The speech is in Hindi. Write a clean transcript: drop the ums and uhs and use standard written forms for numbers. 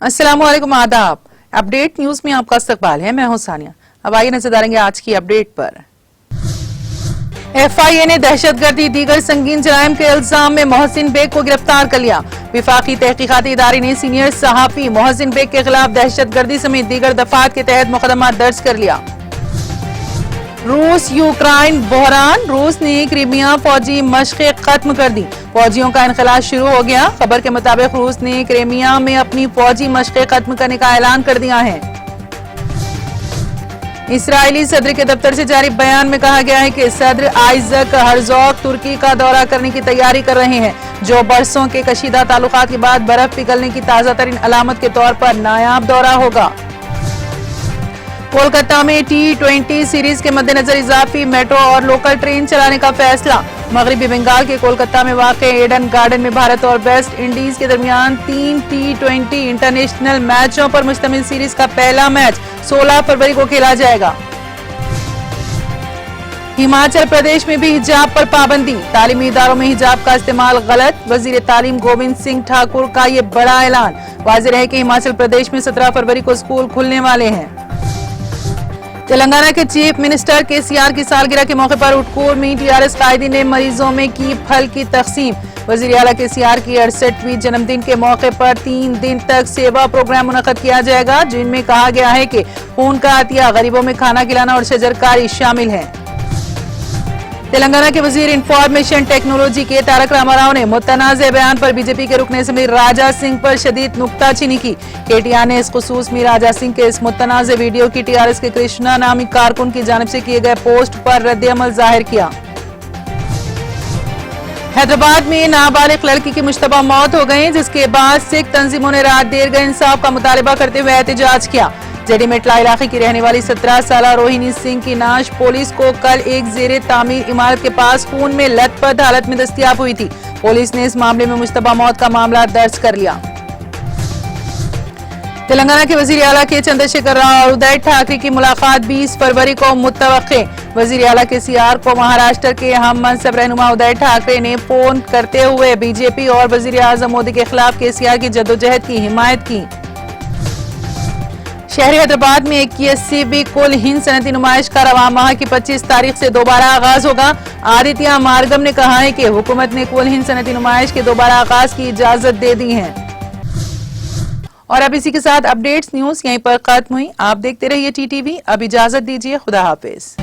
अस्सलामुअलैकुम, आदाब। अपडेट न्यूज में आपका इस्तकबाल है। मैं हूं सानिया। अब आइए नजर डालेंगे आज की अपडेट पर। FIA ने दहशतगर्दी दीगर संगीन जराइम के इल्जाम में मोहसिन बेग को गिरफ्तार कर लिया। विफाकी तहकीकाती इदारे ने सीनियर सहाफी मोहसिन बेग के खिलाफ दहशतगर्दी समेत दीगर दफात के तहत मुकदमा दर्ज कर लिया। रूस यूक्रेन बहरान, रूस ने क्रीमिया फौजी मशक़ें खत्म कर दी। फौजियों का इनखला शुरू हो गया। खबर के मुताबिक रूस ने क्रीमिया में अपनी फौजी मशक़ें खत्म करने का ऐलान कर दिया है। इस्राएली सदर के दफ्तर से जारी बयान में कहा गया है कि सदर आइजक हर्जोग तुर्की का दौरा करने की तैयारी कर रहे हैं, जो बरसों के कशीदा ताल्लुकात के बाद बर्फ पिघलने की ताजा तरीन अलामत के तौर पर नायाब दौरा होगा। कोलकाता में T20 सीरीज के मद्देनजर इजाफी मेट्रो और लोकल ट्रेन चलाने का फैसला। मगरबी बंगाल के कोलकाता में वाक़ एडन गार्डन में भारत और वेस्ट इंडीज के दरमियान 3 T20 इंटरनेशनल मैचों पर मुश्तमिल सीरीज का पहला मैच 16 फरवरी को खेला जाएगा। हिमाचल प्रदेश में भी हिजाब पर पाबंदी। तालीमी इदारों में हिजाब का इस्तेमाल गलत। वजीर तालीम गोविंद सिंह ठाकुर का ये बड़ा ऐलान। वाज़ेह है कि हिमाचल प्रदेश में 17 फरवरी को स्कूल खुलने वाले हैं। तेलंगाना के चीफ मिनिस्टर KCR की सालगिरह के मौके पर उटकूर में TRS कायदीन ने मरीजों में की फल की तकसीम। वजीर आला KCR की 68वीं जन्मदिन के मौके पर 3 दिन तक सेवा प्रोग्राम मुनक्कद किया जाएगा, जिनमें कहा गया है कि खून का अतिया, गरीबों में खाना खिलाना और शजरकारी शामिल है। तेलंगाना के वजीर इंफॉर्मेशन टेक्नोलॉजी के तारक रामाराव ने मुतनाज़े बयान पर बीजेपी के रुकन असेंबली राजा सिंह पर शदीद नुक्ताचीनी की। KTR ने इस खुसूस में राजा सिंह के इस मुतनाज़े वीडियो की TRS के कृष्णा नामी कारकुन की जानिब से किए गए पोस्ट पर रद्द-ए-अमल जाहिर किया। हैदराबाद में नाबालिग लड़की की मुश्तबा मौत हो गई, जिसके बाद सिख तंजीमों ने रात देर गए इंसाफ का मुतालबा करते हुए एहतजाज किया। जेडी मेटला इलाके की रहने वाली 17 साल रोहिणी सिंह की नाश पुलिस को कल एक जेरे तामीर इमारत के पास खून में लथपथ हालत में दस्तयाब हुई थी। पुलिस ने इस मामले में मुश्तबा मौत का मामला दर्ज कर लिया। तेलंगाना के वजीर आला के चंद्रशेखर राव और उदय ठाकरे की मुलाकात 20 फरवरी को मुत्तवक्के। वजीर आला KCR को महाराष्ट्र के हम मनसब रहनुमा उदय ठाकरे ने फोन करते हुए बीजेपी और वजीर आजम मोदी के खिलाफ KCR की जद्दोजहद की हिमायत की। शहर हैदराबाद में 81वीं कुल हिंद सनती नुमाइश का रवा माह की 25 तारीख से दोबारा आगाज होगा। आदित्य मार्गम ने कहा है कि हुकूमत ने कुल हिंद सनती नुमाइश के दोबारा आगाज की इजाजत दे दी है। और अब इसी के साथ अपडेट्स न्यूज यहीं पर खत्म हुई। आप देखते रहिए TTV। अब इजाजत दीजिए। खुदा हाफिज।